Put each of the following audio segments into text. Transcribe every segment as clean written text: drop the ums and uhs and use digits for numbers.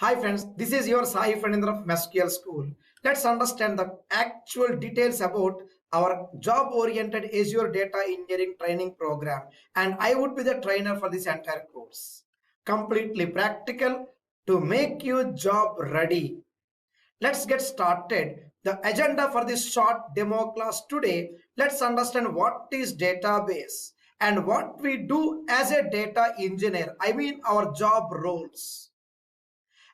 Hi friends, this is your Sai Fernandra from SQL School. Let's understand the actual details about our job-oriented Azure Data Engineering training program. And I would be the trainer for this entire course. Completely practical to make you job ready. Let's get started. The agenda for this short demo class today, let's understand what is database and what we do as a data engineer. I mean our job roles.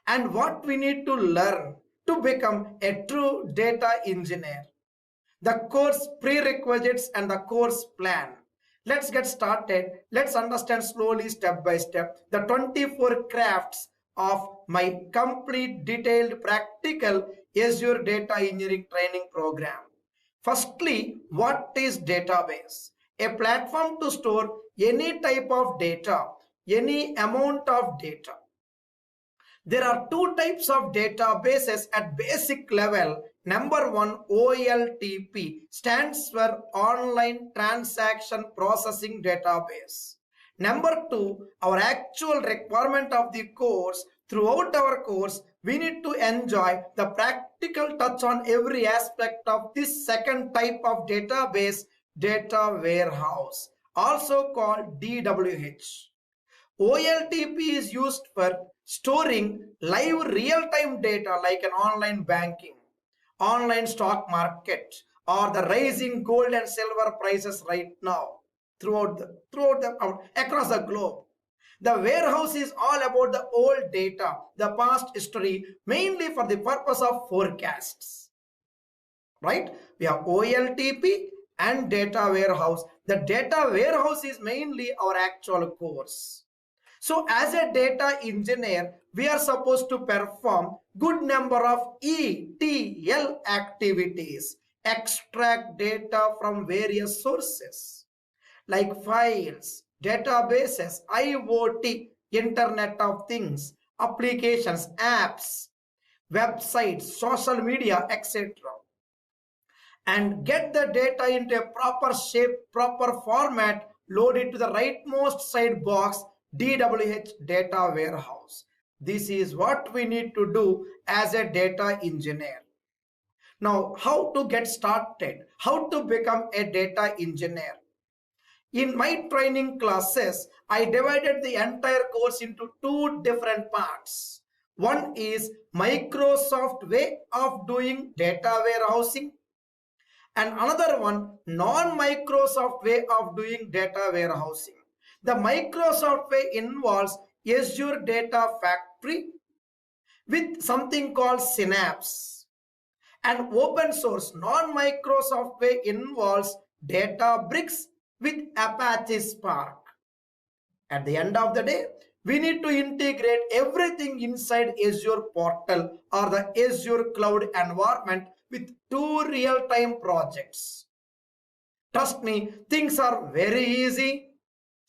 And what we need to learn to become a true data engineer. The course prerequisites and the course plan. Let's get started. Let's understand slowly, step by step, the 24 crafts of my complete detailed practical Azure Data Engineering training program. Firstly, what is database? A platform to store any type of data, any amount of data. There are two types of databases at basic level. Number one, OLTP stands for Online Transaction Processing Database. Number two, our actual requirement of the course. Throughout our course, we need to enjoy the practical touch on every aspect of this second type of database, data warehouse, also called DWH. OLTP is used for storing live real-time data like an online banking, online stock market, or the rising gold and silver prices right now across the globe. The warehouse is all about the old data, the past history, mainly for the purpose of forecasts. Right? We have OLTP and data warehouse. The data warehouse is mainly our actual course. So as a data engineer, we are supposed to perform good number of ETL activities, extract data from various sources like files, databases, IoT, Internet of Things, applications, apps, websites, social media, etc. And get the data into a proper shape, proper format, load it to the rightmost side box, DWH data warehouse. This is what we need to do as a data engineer. Now, how to get started? How to become a data engineer? In my training classes, I divided the entire course into two different parts. One is Microsoft way of doing data warehousing, and another one non-Microsoft way of doing data warehousing. The Microsoft way involves Azure Data Factory with something called Synapse, and open source non-Microsoft way involves Databricks with Apache Spark. At the end of the day, we need to integrate everything inside Azure portal or the Azure cloud environment with two real-time projects. Trust me, things are very easy.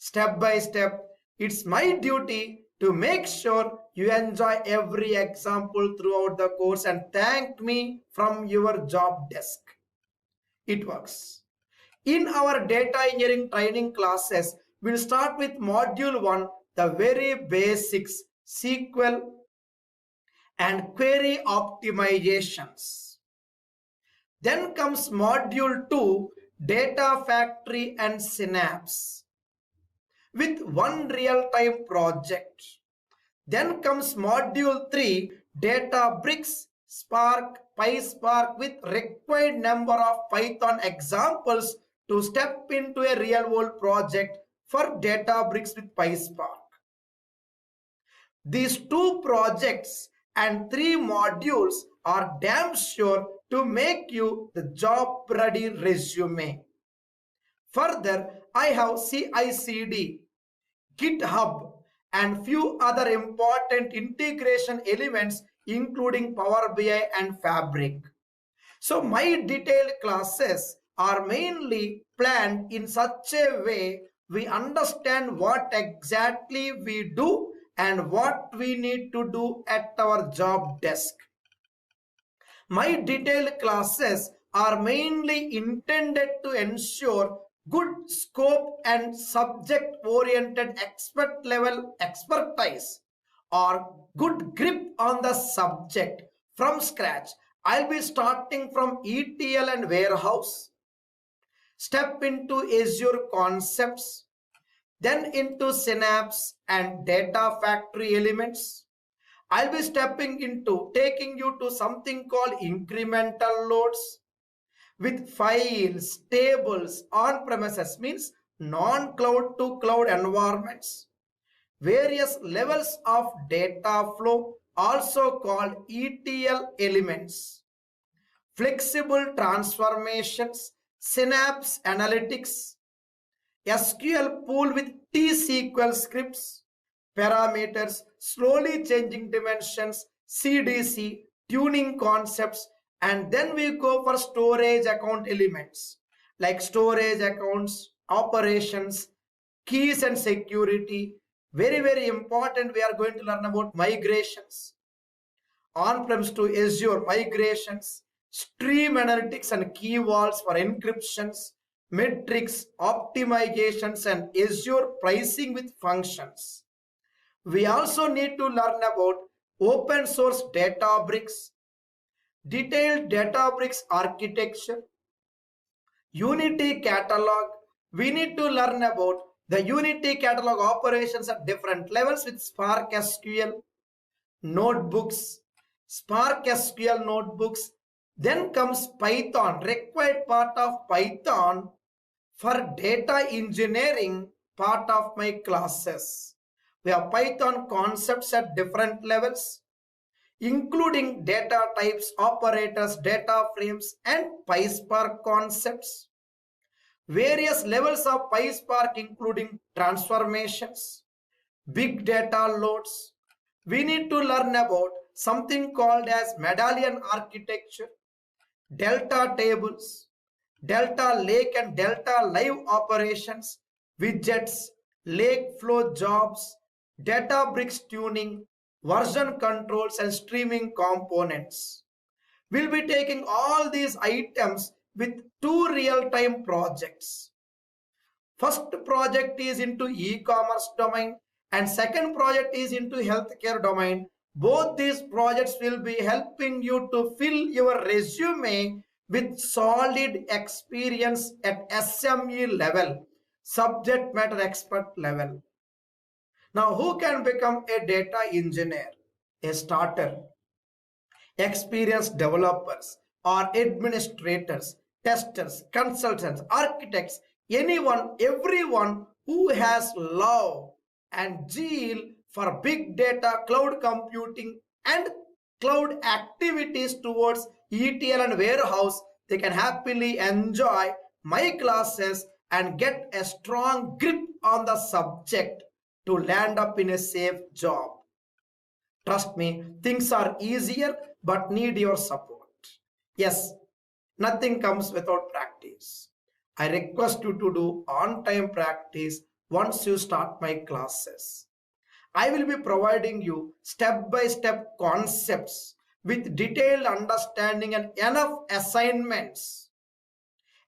Step by step, it's my duty to make sure you enjoy every example throughout the course and thank me from your job desk. It works. In our data engineering training classes, we'll start with module 1, the very basics, SQL and query optimizations. Then comes module 2, data factory and Synapse with one real-time project. Then comes module 3, Databricks, Spark, PySpark with required number of Python examples to step into a real-world project for Databricks with PySpark. These two projects and 3 modules are damn sure to make you the job-ready resume. Further, I have CI/CD, GitHub, and few other important integration elements including Power BI and Fabric. So my detailed classes are mainly planned in such a way we understand what exactly we do and what we need to do at our job desk. My detailed classes are mainly intended to ensure good scope and subject-oriented expert level expertise or good grip on the subject from scratch, I'll be starting from ETL and warehouse, step into Azure concepts, then into Synapse and data factory elements. I'll be stepping into taking you to something called incremental loads with files, tables, on-premises means non-cloud to cloud environments, various levels of data flow also called ETL elements, flexible transformations, Synapse analytics, SQL pool with T-SQL scripts, parameters, slowly changing dimensions, CDC, tuning concepts, and then we go for storage account elements like storage accounts, operations, keys and security. Very, very important. We are going to learn about migrations, on-premise to Azure migrations, stream analytics and key vaults for encryptions, metrics, optimizations, and Azure pricing with functions. We also need to learn about open source Databricks, detailed Databricks architecture, Unity catalog. We need to learn about the Unity catalog operations at different levels with Spark SQL, notebooks, Spark SQL notebooks. Then comes Python, required part of Python for data engineering part of my classes. We have Python concepts at different levels, including data types, operators, data frames, and PySpark concepts. Various levels of PySpark including transformations, big data loads. We need to learn about something called as medallion architecture, delta tables, delta lake and delta live operations, widgets, lake flow jobs, Databricks tuning, version controls, and streaming components. We'll be taking all these items with two real-time projects. First project is into e-commerce domain and second project is into healthcare domain. Both these projects will be helping you to fill your resume with solid experience at SME level, subject matter expert level. Now, who can become a data engineer? A starter, experienced developers or administrators, testers, consultants, architects, anyone, everyone who has love and zeal for big data, cloud computing, and cloud activities towards ETL and warehouse, they can happily enjoy my classes and get a strong grip on the subject to land up in a safe job. Trust me, things are easier but need your support. Yes, nothing comes without practice. I request you to do on-time practice once you start my classes. I will be providing you step-by-step concepts with detailed understanding and enough assignments.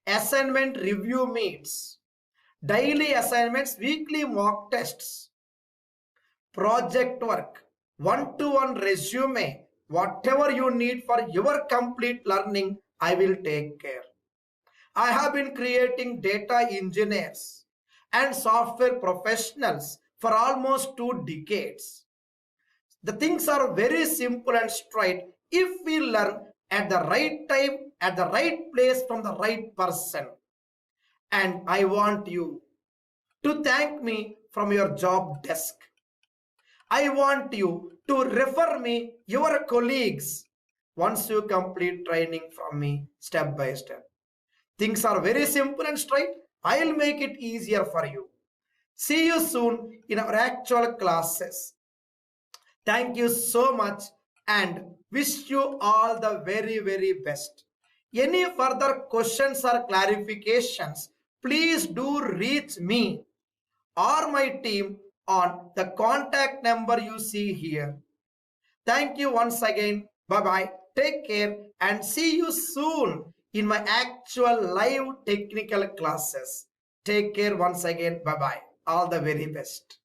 Assignment review meets, daily assignments, weekly mock tests, project work, one-to-one resume, whatever you need for your complete learning, I will take care. I have been creating data engineers and software professionals for almost 2 decades. The things are very simple and straight if we learn at the right time, at the right place from the right person. And I want you to thank me from your job desk. I want you to refer me your colleagues once you complete training from me step by step. Things are very simple and straight. I'll make it easier for you. See you soon in our actual classes. Thank you so much and wish you all the very, very best. Any further questions or clarifications, please do reach me or my team on the contact number you see here. Thank you once again. Bye-bye. Take care and see you soon in my actual live technical classes. Take care once again. Bye-bye. All the very best.